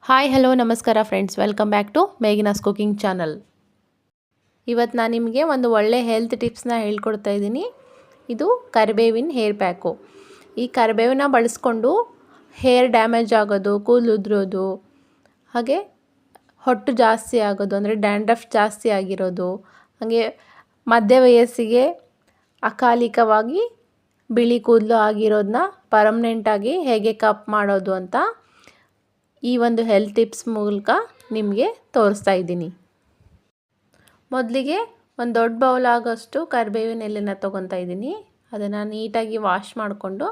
Hi hello ನಮಸ್ಕಾರ friends, welcome back to Meghana's cooking channel. ಇವತ್ತು ನಾನು ನಿಮಗೆ ಒಂದು ಒಳ್ಳೆ ಹೆಲ್ತ್ ಟಿಪ್ಸ್ನ ಹೇಳ್ಕೊಡ್ತಾ ಇದ್ದೀನಿ. ಇದು ಕರಿಬೇವಿನ ಹೇರ್ ಪ್ಯಾಕು. ಈ ಕರಿಬೇವನ್ನ ಬಳಸ್ಕೊಂಡು ಹೇರ್ ಡ್ಯಾಮೇಜ್ ಆಗೋದು, ಕೂದಲು ಉದುರೋದು, ಹಾಗೆ ಹೊಟ್ಟು ಜಾಸ್ತಿ ಆಗೋದು ಅಂದರೆ ಡ್ಯಾಂಡ್ರಫ್ ಜಾಸ್ತಿ ಆಗಿರೋದು, ಹಾಗೆ ಮಧ್ಯ ವಯಸ್ಸಿಗೆ ಅಕಾಲಿಕವಾಗಿ ಬಿಳಿ ಕೂದಲು ಆಗಿರೋದನ್ನ ಪರ್ಮನೆಂಟಾಗಿ ಹೇಗೆ ಕಪ್ ಮಾಡೋದು ಅಂತ ಈ ಒಂದು ಹೆಲ್ತ್ ಟಿಪ್ಸ್ ಮೂಲಕ ನಿಮಗೆ ತೋರಿಸ್ತಾ ಇದ್ದೀನಿ. ಮೊದಲಿಗೆ ಒಂದು ದೊಡ್ಡ ಬೌಲ್ ಆಗೋಷ್ಟು ಕರಿಬೇವಿನ ಎಲೆನ ತೊಗೊತಾ ಇದ್ದೀನಿ. ಅದನ್ನು ನೀಟಾಗಿ ವಾಶ್ ಮಾಡಿಕೊಂಡು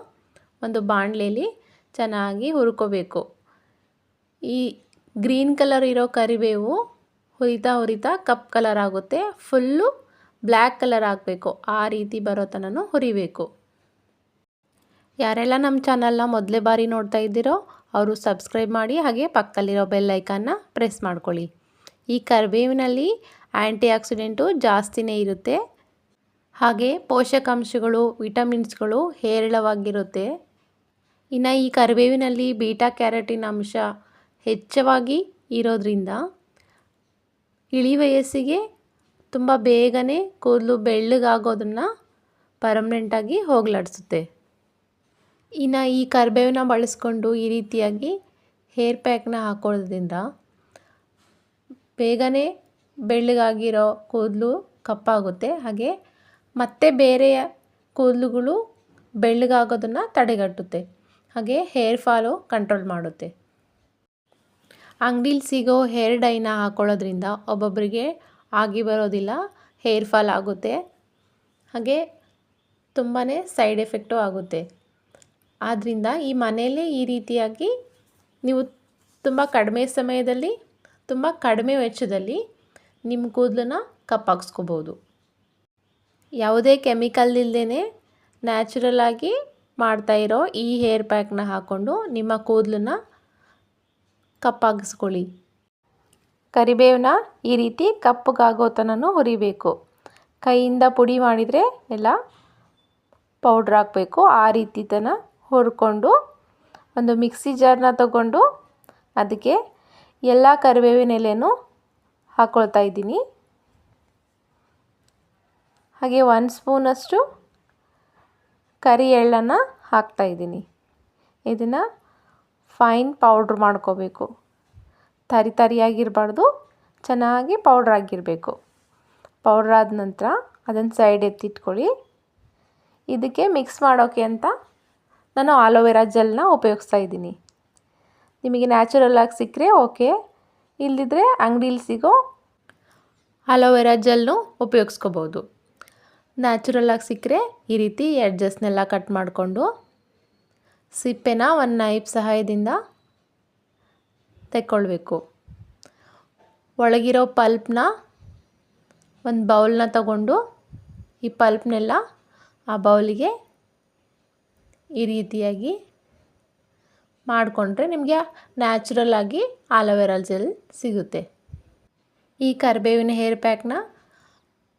ಒಂದು ಬಾಣಲೆಯಲ್ಲಿ ಚೆನ್ನಾಗಿ ಹುರ್ಕೋಬೇಕು. ಈ ಗ್ರೀನ್ ಕಲರ್ ಇರೋ ಕರಿಬೇವು ಹುರಿತಾ ಹುರಿತಾ ಕಪ್ ಕಲರ್ ಆಗುತ್ತೆ. ಫುಲ್ಲು ಬ್ಲ್ಯಾಕ್ ಕಲರ್ ಆಗಬೇಕು, ಆ ರೀತಿ ಬರೋ ತನಕ ಹುರಿಬೇಕು. ಯಾರೆಲ್ಲ ನಮ್ಮ ಚಾನಲ್ನ ಮೊದಲೇ ಬಾರಿ ನೋಡ್ತಾ ಇದ್ದೀರೋ ಅವರು ಸಬ್ಸ್ಕ್ರೈಬ್ ಮಾಡಿ, ಹಾಗೆ ಪಕ್ಕದಲ್ಲಿರೋ ಬೆಲ್ ಐಕಾನ್ನ ಪ್ರೆಸ್ ಮಾಡ್ಕೊಳ್ಳಿ. ಈ ಕರಿಬೇವಿನಲ್ಲಿ ಆ್ಯಂಟಿ ಆಕ್ಸಿಡೆಂಟು ಜಾಸ್ತಿನೇ ಇರುತ್ತೆ, ಹಾಗೆ ಪೋಷಕಾಂಶಗಳು, ವಿಟಮಿನ್ಸ್ಗಳು ಹೇರಳವಾಗಿರುತ್ತೆ. ಇನ್ನು ಈ ಕರಿಬೇವಿನಲ್ಲಿ ಬೀಟಾ ಕ್ಯಾರೋಟಿನ್ ಅಂಶ ಹೆಚ್ಚವಾಗಿ ಇರೋದ್ರಿಂದ ಇಳಿ ವಯಸ್ಸಿಗೆ ತುಂಬ ಬೇಗನೆ ಕೂದಲು ಬೆಳ್ಳಗಾಗೋದನ್ನು ಪರ್ಮನೆಂಟಾಗಿ ಹೋಗಲಾಡಿಸುತ್ತೆ. ಇನ್ನು ಈ ಕರಿಬೇವನ್ನ ಬಳಸ್ಕೊಂಡು ಈ ರೀತಿಯಾಗಿ ಹೇರ್ ಪ್ಯಾಕ್ನ ಹಾಕೊಳ್ಳೋದ್ರಿಂದ ಬೇಗನೆ ಬೆಳ್ಳಗಾಗಿರೋ ಕೂದಲು ಕಪ್ಪಾಗುತ್ತೆ, ಹಾಗೆ ಮತ್ತೆ ಬೇರೆಯ ಕೂದಲುಗಳು ಬೆಳ್ಳಗಾಗೋದನ್ನು ತಡೆಗಟ್ಟುತ್ತೆ, ಹಾಗೆ ಹೇರ್ ಫಾಲು ಕಂಟ್ರೋಲ್ ಮಾಡುತ್ತೆ. ಅಂಗಡಿಲಿ ಸಿಗೋ ಹೇರ್ ಡೈನ ಹಾಕೊಳ್ಳೋದ್ರಿಂದ ಒಬ್ಬೊಬ್ಬರಿಗೆ ಆಗಿ ಬರೋದಿಲ್ಲ, ಹೇರ್ ಫಾಲ್ ಆಗುತ್ತೆ, ಹಾಗೆ ತುಂಬಾ ಸೈಡ್ ಎಫೆಕ್ಟು ಆಗುತ್ತೆ. ಆದ್ದರಿಂದ ಈ ಮನೆಯಲ್ಲೇ ಈ ರೀತಿಯಾಗಿ ನೀವು ತುಂಬ ಕಡಿಮೆ ಸಮಯದಲ್ಲಿ, ತುಂಬ ಕಡಿಮೆ ವೆಚ್ಚದಲ್ಲಿ ನಿಮ್ಮ ಕೂದಲನ್ನ ಕಪ್ಪಾಗಿಸ್ಕೋಬೋದು. ಯಾವುದೇ ಕೆಮಿಕಲ್ ಇಲ್ಲದೇ ನ್ಯಾಚುರಲ್ ಆಗಿ ಮಾಡ್ತಾಯಿರೋ ಈ ಹೇರ್ ಪ್ಯಾಕ್ನ ಹಾಕ್ಕೊಂಡು ನಿಮ್ಮ ಕೂದಲನ್ನ ಕಪ್ಪಾಗಿಸ್ಕೊಳ್ಳಿ. ಕರಿಬೇವನ್ನ ಈ ರೀತಿ ಕಪ್ಪಗಾಗೋ ತನಕ ಹುರಿಬೇಕು. ಕೈಯಿಂದ ಪುಡಿ ಮಾಡಿದರೆ ಎಲ್ಲ ಪೌಡ್ರ್ ಹಾಕಬೇಕು. ಆ ರೀತಿ ತನಕ ಹುರ್ಕೊಂಡು ಒಂದು ಮಿಕ್ಸಿ ಜಾರ್ನ ತಗೊಂಡು ಅದಕ್ಕೆ ಎಲ್ಲ ಕರಿಬೇವಿನ ಎಲೆನೂ ಹಾಕ್ಕೊಳ್ತಾ ಇದ್ದೀನಿ. ಹಾಗೆ 1 ಸ್ಪೂನಷ್ಟು ಕರಿ ಎಳ್ಳನ್ನು ಹಾಕ್ತಾಯಿದ್ದೀನಿ. ಇದನ್ನು ಫೈನ್ ಪೌಡ್ರ್ ಮಾಡ್ಕೋಬೇಕು. ತರಿಯಾಗಿರಬಾರ್ದು, ಚೆನ್ನಾಗಿ ಪೌಡ್ರ್ ಆಗಿರಬೇಕು. ಪೌಡ್ರ್ ಆದ ನಂತರ ಅದನ್ನು ಸೈಡ್ ಎತ್ತಿಟ್ಕೊಳ್ಳಿ. ಇದಕ್ಕೆ ಮಿಕ್ಸ್ ಮಾಡೋಕ್ಕೆ ಅಂತ ನಾನು ಆಲೋವೆರಾ ಜೆಲ್ನ ಉಪಯೋಗಿಸ್ತಾ ಇದ್ದೀನಿ. ನಿಮಗೆ ನ್ಯಾಚುರಲಾಗಿ ಸಿಕ್ಕರೆ ಓಕೆ, ಇಲ್ಲದಿದ್ದರೆ ಅಂಗಡೀಲಿ ಸಿಗೋ ಆಲೋವೆರಾ ಜೆಲ್ನು ಉಪಯೋಗಿಸ್ಕೋಬೋದು. ನ್ಯಾಚುರಲಾಗಿ ಸಿಕ್ಕರೆ ಈ ರೀತಿ ಎಡ್ಜಸ್ನೆಲ್ಲ ಕಟ್ ಮಾಡಿಕೊಂಡು ಸಿಪ್ಪೆನ ಒಂದು ನೈಫ್ ಸಹಾಯದಿಂದ ತೆಕ್ಕೊಳ್ಬೇಕು. ಒಳಗಿರೋ ಪಲ್ಪ್ನ ಒಂದು ಬೌಲ್ನ ತಗೊಂಡು ಈ ಪಲ್ಪ್ನೆಲ್ಲ ಆ ಬೌಲಿಗೆ ಈ ರೀತಿಯಾಗಿ ಮಾಡಿಕೊಂಡ್ರೆ ನಿಮಗೆ ನ್ಯಾಚುರಲ್ ಆಗಿ ಆಲೋವೆರಾ ಜೆಲ್ ಸಿಗುತ್ತೆ. ಈ ಕರಿಬೇವಿನ ಹೇರ್ ಪ್ಯಾಕ್ನ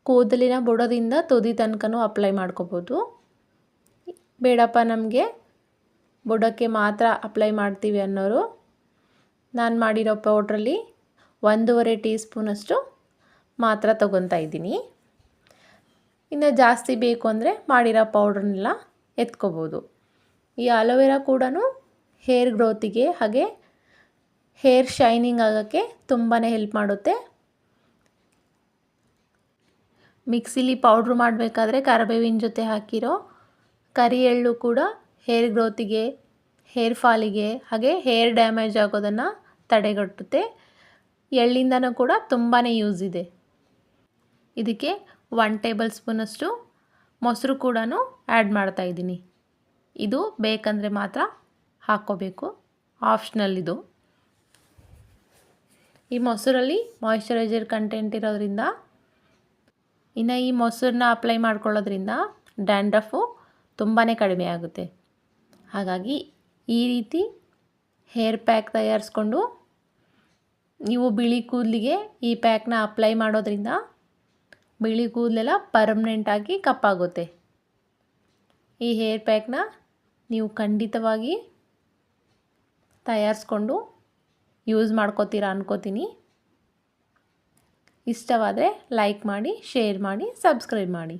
ಕೂದಲಿನ ಬುಡದಿಂದ ತುದಿ ತನಕನೂ ಅಪ್ಲೈ ಮಾಡ್ಕೋಬೋದು. ಬೇಡಪ್ಪ ನಮಗೆ ಬುಡಕ್ಕೆ ಮಾತ್ರ ಅಪ್ಲೈ ಮಾಡ್ತೀವಿ ಅನ್ನೋರು ನಾನು ಮಾಡಿರೋ ಪೌಡ್ರಲ್ಲಿ 1.5 ಟೀ ಸ್ಪೂನಷ್ಟು ಮಾತ್ರ ತೊಗೊತಾ ಇದ್ದೀನಿ. ಇನ್ನು ಜಾಸ್ತಿ ಬೇಕು ಅಂದರೆ ಮಾಡಿರೋ ಪೌಡ್ರನ್ನೆಲ್ಲ ಎತ್ಕೋಬೋದು. ಈ ಆಲೋವೆರಾ ಕೂಡ ಹೇರ್ ಗ್ರೋತಿಗೆ, ಹಾಗೆ ಹೇರ್ ಶೈನಿಂಗ್ ಆಗೋಕ್ಕೆ ತುಂಬಾ ಹೆಲ್ಪ್ ಮಾಡುತ್ತೆ. ಮಿಕ್ಸಿಲಿ ಪೌಡ್ರ್ ಮಾಡಬೇಕಾದ್ರೆ ಕರಿಬೇವಿನ ಜೊತೆ ಹಾಕಿರೋ ಕರಿ ಎಳ್ಳು ಕೂಡ ಹೇರ್ ಗ್ರೋತಿಗೆ, ಹೇರ್ ಫಾಲಿಗೆ, ಹಾಗೆ ಹೇರ್ ಡ್ಯಾಮೇಜ್ ಆಗೋದನ್ನು ತಡೆಗಟ್ಟುತ್ತೆ. ಎಳ್ಳಿಂದನೂ ಕೂಡ ತುಂಬಾ ಯೂಸ್ ಇದೆ. ಇದಕ್ಕೆ 1 ಟೇಬಲ್ ಸ್ಪೂನಷ್ಟು ಮೊಸರು ಕೂಡ ಆ್ಯಡ್ ಮಾಡ್ತಾಯಿದ್ದೀನಿ. ಇದು ಬೇಕಂದರೆ ಮಾತ್ರ ಹಾಕ್ಕೋಬೇಕು, ಆಪ್ಷನಲ್ ಇದು. ಈ ಮೊಸರಲ್ಲಿ ಮಾಯಿಶ್ಚರೈಸರ್ ಕಂಟೆಂಟ್ ಇರೋದ್ರಿಂದ, ಇನ್ನು ಈ ಮೊಸರನ್ನ ಅಪ್ಲೈ ಮಾಡ್ಕೊಳ್ಳೋದ್ರಿಂದ ಡ್ಯಾಂಡ್ರಫು ತುಂಬಾ ಕಡಿಮೆ ಆಗುತ್ತೆ. ಹಾಗಾಗಿ ಈ ರೀತಿ ಹೇರ್ ಪ್ಯಾಕ್ ತಯಾರಿಸ್ಕೊಂಡು ನೀವು ಬಿಳಿ ಕೂದಲಿಗೆ ಈ ಪ್ಯಾಕ್ನ ಅಪ್ಲೈ ಮಾಡೋದ್ರಿಂದ ಬಿಳಿ ಕೂದಲೆಲ್ಲ ಪರ್ಮನೆಂಟಾಗಿ ಕಪ್ಪಾಗುತ್ತೆ. ಈ ಹೇರ್ ಪ್ಯಾಕ್ನ ನೀವು ಖಂಡಿತವಾಗಿ ತಯಾರಿಸ್ಕೊಂಡು ಯೂಸ್ ಮಾಡ್ಕೋತೀರಾ ಅನ್ಕೋತೀನಿ. ಇಷ್ಟವಾದರೆ ಲೈಕ್ ಮಾಡಿ, ಶೇರ್ ಮಾಡಿ, ಸಬ್ಸ್ಕ್ರೈಬ್ ಮಾಡಿ.